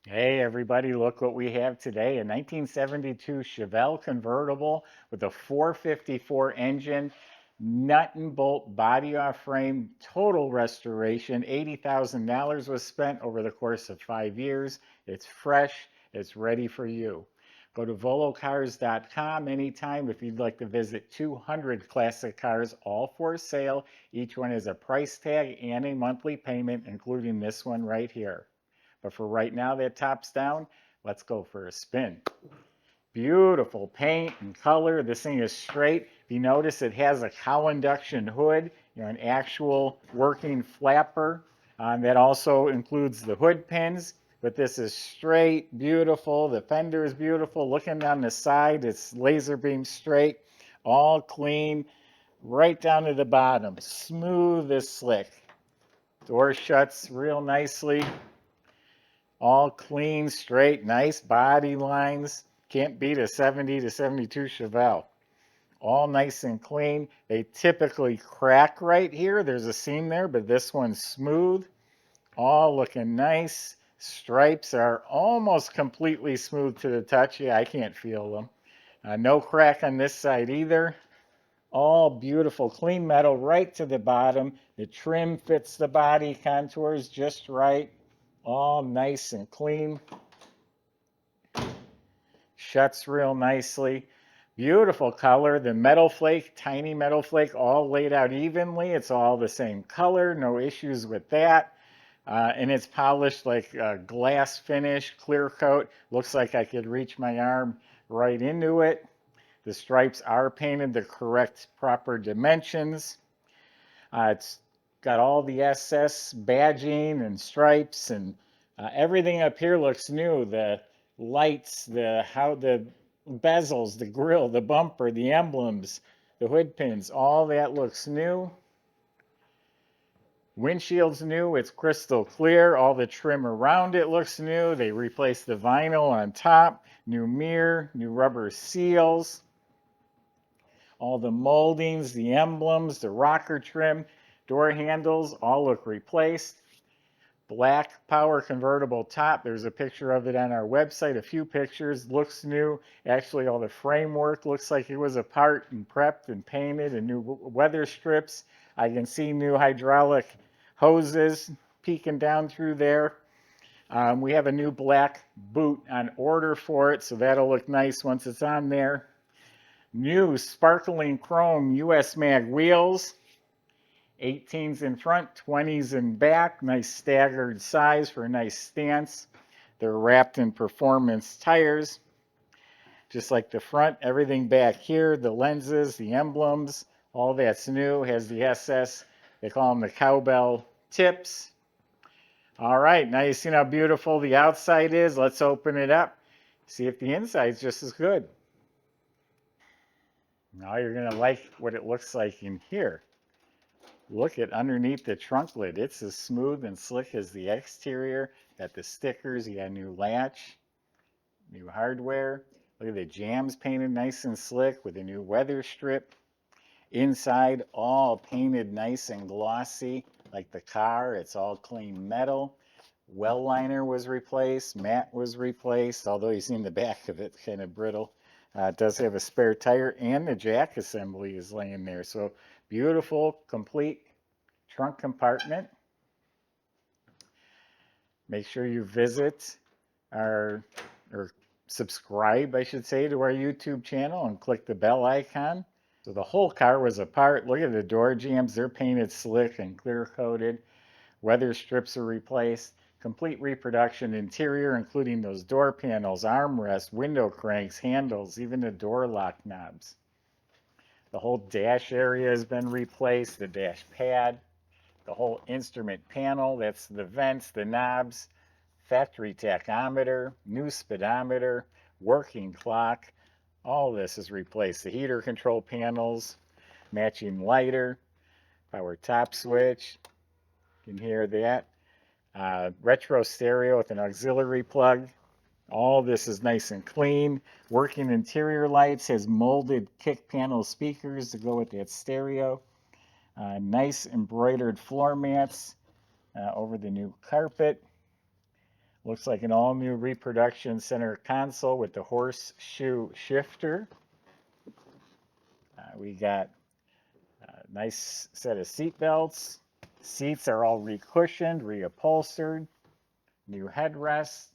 Hey everybody, look what we have today. A 1972 Chevelle convertible with a 454 engine, nut and bolt body off frame, total restoration. $80,000 was spent over the course of 5 years. It's fresh, it's ready for you. Go to volocars.com anytime if you'd like to visit 200 classic cars, all for sale. Each one has a price tag and a monthly payment, including this one right here. But for right now, that top's down. Let's go for a spin. Beautiful paint and color. This thing is straight. If you notice, it has a cowl induction hood, an actual working flapper. That also includes the hood pins. But this is straight, beautiful. The fender is beautiful. Looking down the side, it's laser beam straight, all clean, right down to the bottom. Smooth as slick. Door shuts real nicely. All clean, straight, nice body lines. Can't beat a 70 to 72 Chevelle. All nice and clean. They typically crack right here. There's a seam there, but this one's smooth. All looking nice. Stripes are almost completely smooth to the touch. Yeah, I can't feel them. No crack on this side either. All beautiful, clean metal right to the bottom. The trim fits the body contours just right. All nice and clean. Shuts real nicely. Beautiful color. The metal flake, tiny metal flake, all laid out evenly. It's all the same color. No issues with that. And it's polished like a glass finish, clear coat. Looks like I could reach my arm right into it. The stripes are painted the correct proper dimensions. It's got all the SS badging and stripes, and everything up here looks new. The lights, the bezels, the grille, the bumper, the emblems, the hood pins, all that looks new. Windshield's new, it's crystal clear. All the trim around it looks new. They replaced the vinyl on top, new mirror, new rubber seals. All the moldings, the emblems, the rocker trim, door handles all look replaced. Black power convertible top. There's a picture of it on our website, a few pictures. Looks new. Actually, all the framework looks like it was apart and prepped and painted, and new weather strips. I can see new hydraulic hoses peeking down through there. We have a new black boot on order for it, so that'll look nice once it's on there. New sparkling chrome US mag wheels. 18s in front, 20s in back. Nice staggered size for a nice stance. They're wrapped in performance tires. Just like the front, everything back here, the lenses, the emblems, all that's new. Has the SS, they call them the cowbell tips. All right, now you see how beautiful the outside is. Let's open it up. See if the inside's just as good. Now you're going to like what it looks like in here. Look at underneath the trunk lid. It's as smooth and slick as the exterior. Got the stickers. You got a new latch, new hardware. Look at the jambs painted nice and slick with a new weather strip. Inside, all painted nice and glossy like the car. It's all clean metal. Well liner was replaced. Mat was replaced, although you see in the back of it, kind of brittle. It does have a spare tire, and the jack assembly is laying there. So beautiful, complete trunk compartment. Make sure you visit or subscribe, I should say, to our YouTube channel and click the bell icon. So the whole car was apart. Look at the door jambs. They're painted slick and clear coated. Weather strips are replaced. Complete reproduction interior, including those door panels, armrests, window cranks, handles, even the door lock knobs. The whole dash area has been replaced, the dash pad, the whole instrument panel, that's the vents, the knobs, factory tachometer, new speedometer, working clock. All this is replaced. The heater control panels, matching lighter, power top switch. You can hear that. Retro stereo with an auxiliary plug. All this is nice and clean. Working interior lights, has molded kick panel speakers to go with that stereo. Nice embroidered floor mats over the new carpet. Looks like an all-new reproduction center console with the horseshoe shifter. We got a nice set of seat belts. Seats are all recushioned, reupholstered, new headrests.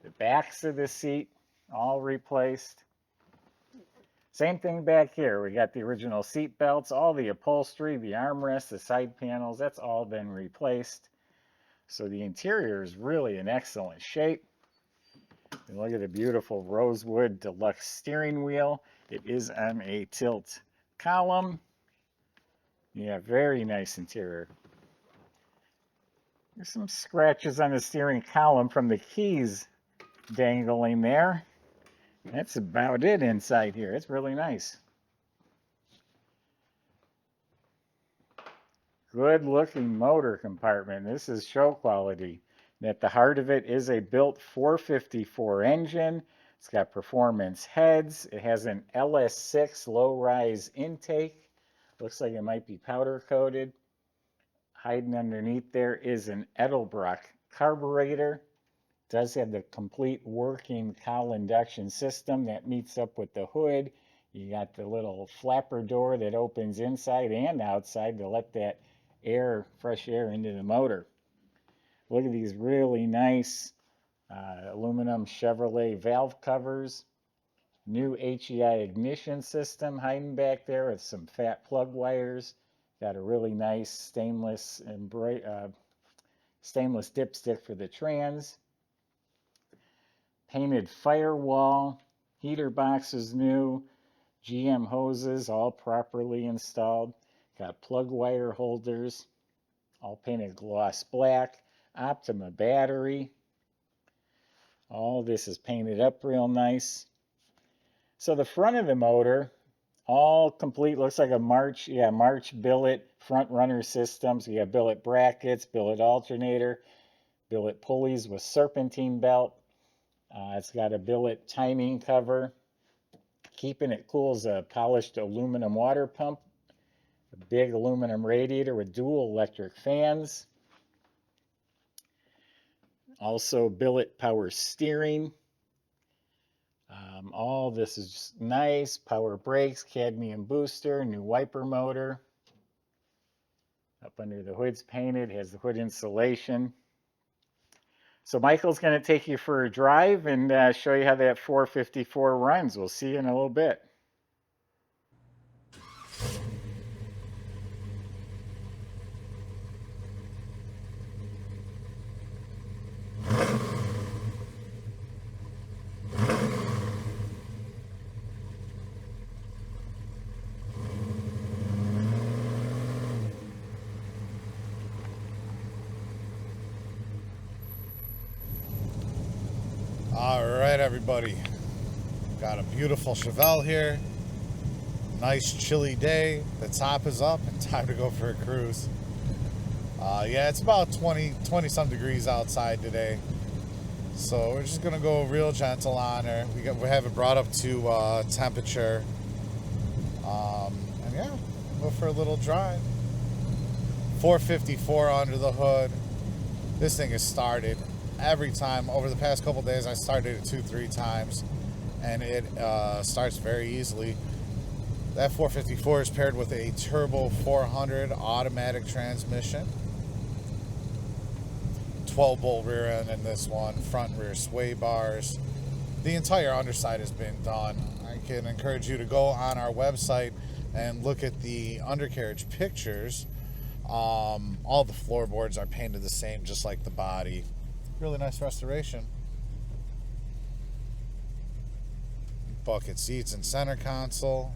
The backs of the seat all replaced. Same thing back here. We got the original seat belts, all the upholstery, the armrests, the side panels, that's all been replaced. So the interior is really in excellent shape. And look at the beautiful rosewood deluxe steering wheel. It is on a tilt column. Yeah, very nice interior. There's some scratches on the steering column from the keys dangling there. That's about it inside here. It's really nice. Good looking motor compartment. This is show quality. And at the heart of it is a built 454 engine. It's got performance heads. It has an LS6 low-rise intake. Looks like it might be powder coated. Hiding underneath there is an Edelbrock carburetor. It does have the complete working Cowl Induction system that meets up with the hood. You got the little flapper door that opens inside and outside to let that air, fresh air into the motor. Look at these really nice aluminum Chevrolet valve covers. New HEI ignition system hiding back there with some fat plug wires. Got a really nice stainless dipstick for the trans. Painted firewall. Heater box is new. GM hoses all properly installed. Got plug wire holders, all painted gloss black. Optima battery. All this is painted up real nice. So the front of the motor, all complete, looks like a March billet front runner system. So you have billet brackets, billet alternator, billet pulleys with serpentine belt. It's got a billet timing cover. Keeping it cool is a polished aluminum water pump. A big aluminum radiator with dual electric fans. Also billet power steering. All this is just nice. Power brakes, cadmium booster, new wiper motor. Up under the hood's painted, has the hood insulation. So Michael's going to take you for a drive and show you how that 454 runs. We'll see you in a little bit. All right, everybody. Got a beautiful Chevelle here. Nice chilly day. The top is up and time to go for a cruise. Yeah, it's about 20 some degrees outside today. So we're just gonna go real gentle on her. We have it brought up to temperature. And yeah, go for a little drive. 454 under the hood. This thing is started. Every time over the past couple days, I started it 2-3 times, and it starts very easily. That 454 is paired with a turbo 400 automatic transmission, 12-bolt rear end in this one, front and rear sway bars. The entire underside has been done. I can encourage you to go on our website and look at the undercarriage pictures. All the floorboards are painted the same, just like the body. Really nice restoration. Bucket seats and center console.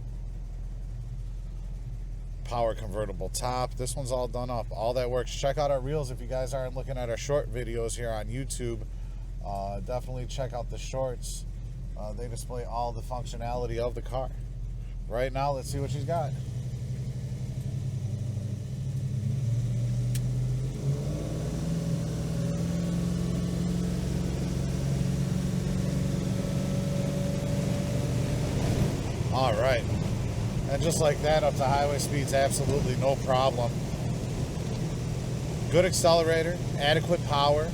Power convertible top. This one's all done up. All that works. Check out our reels if you guys aren't looking at our short videos here on YouTube. Definitely check out the shorts. They display all the functionality of the car. Right now, let's see what she's got. All right, and just like that, up to highway speeds, absolutely no problem. Good accelerator, adequate power,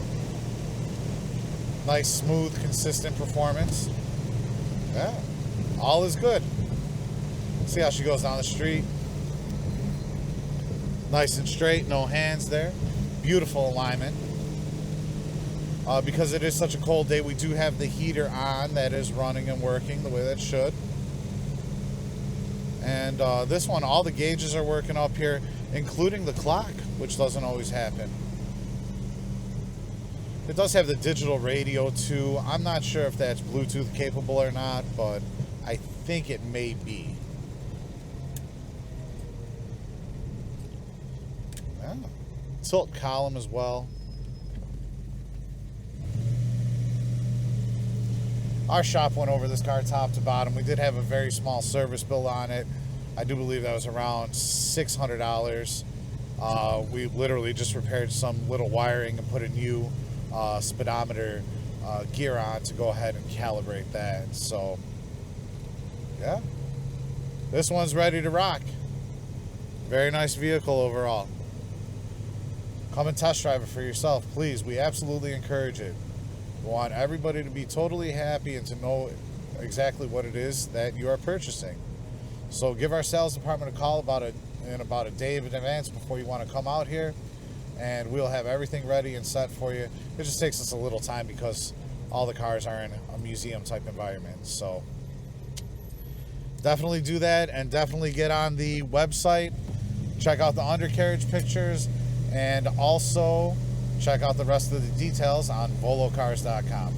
Nice, smooth, consistent performance. Yeah, all is good. See how she goes down the street. Nice and straight, no hands there. Beautiful alignment. Because it is such a cold day, we do have the heater on that is running and working the way that should. And this one, all the gauges are working up here, including the clock, which doesn't always happen. It does have the digital radio too. I'm not sure if that's Bluetooth capable or not, but I think it may be. Yeah. Tilt column as well. Our shop went over this car top to bottom. We did have a very small service bill on it. I do believe that was around $600. We literally just repaired some little wiring and put a new speedometer gear on to go ahead and calibrate that. So, yeah. This one's ready to rock. Very nice vehicle overall. Come and test drive it for yourself, please. We absolutely encourage it. We want everybody to be totally happy and to know exactly what it is that you are purchasing. So give our sales department a call in about a day in advance before you want to come out here, and we'll have everything ready and set for you. It just takes us a little time because all the cars are in a museum type environment. So definitely do that, and definitely get on the website, check out the undercarriage pictures, and also check out the rest of the details on volocars.com.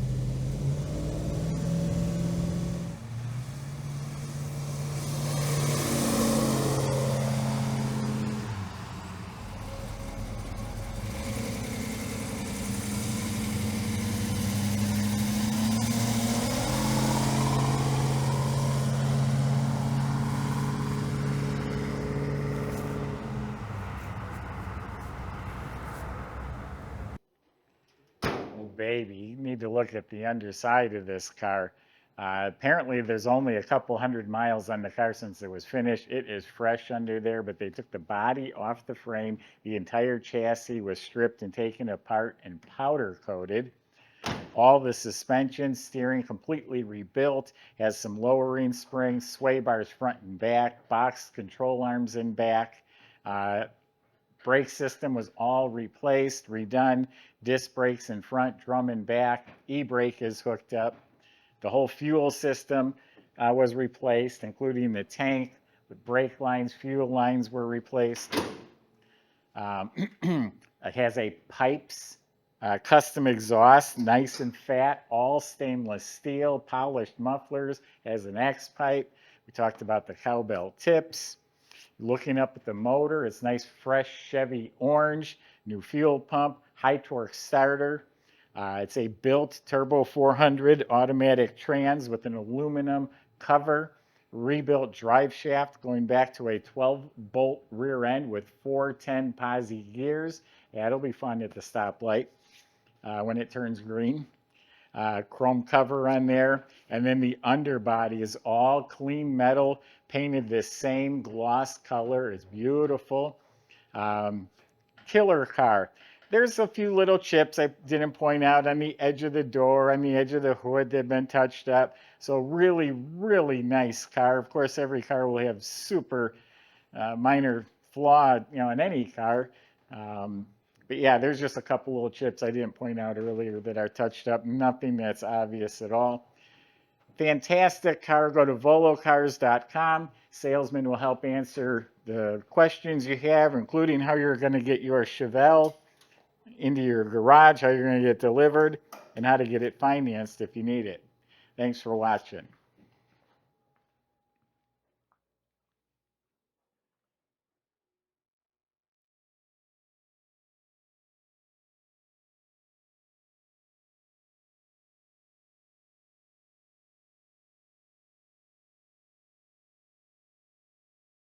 Baby, you need to look at the underside of this car. Apparently there's only a couple hundred miles on the car since it was finished. It is fresh under there, but they took the body off the frame. The entire chassis was stripped and taken apart and powder coated. All the suspension, steering completely rebuilt, has some lowering springs, sway bars front and back, box control arms in back. Brake system was all replaced, redone. Disc brakes in front, drum in back. E-brake is hooked up. The whole fuel system was replaced, including the tank. The brake lines, fuel lines were replaced. It has a pipes, custom exhaust, nice and fat, all stainless steel, polished mufflers, has an X pipe. We talked about the cowbell tips. Looking up at the motor, it's nice fresh Chevy orange, new fuel pump, high torque starter. It's a built turbo 400 automatic trans with an aluminum cover, rebuilt drive shaft going back to a 12-bolt rear end with 410 posi gears. That'll be fun at the stoplight when it turns green. Chrome cover on there, and then the underbody is all clean metal, painted this same gloss color. It's beautiful. Killer car. There's a few little chips I didn't point out on the edge of the door, on the edge of the hood that have been touched up. So really, really nice car. Of course, every car will have super minor flaw, in any car. But yeah, there's just a couple little chips I didn't point out earlier that are touched up. Nothing that's obvious at all. Fantastic car. Go to volocars.com. Salesman will help answer the questions you have, including how you're going to get your Chevelle into your garage, how you're going to get it delivered, and how to get it financed if you need it. Thanks for watching.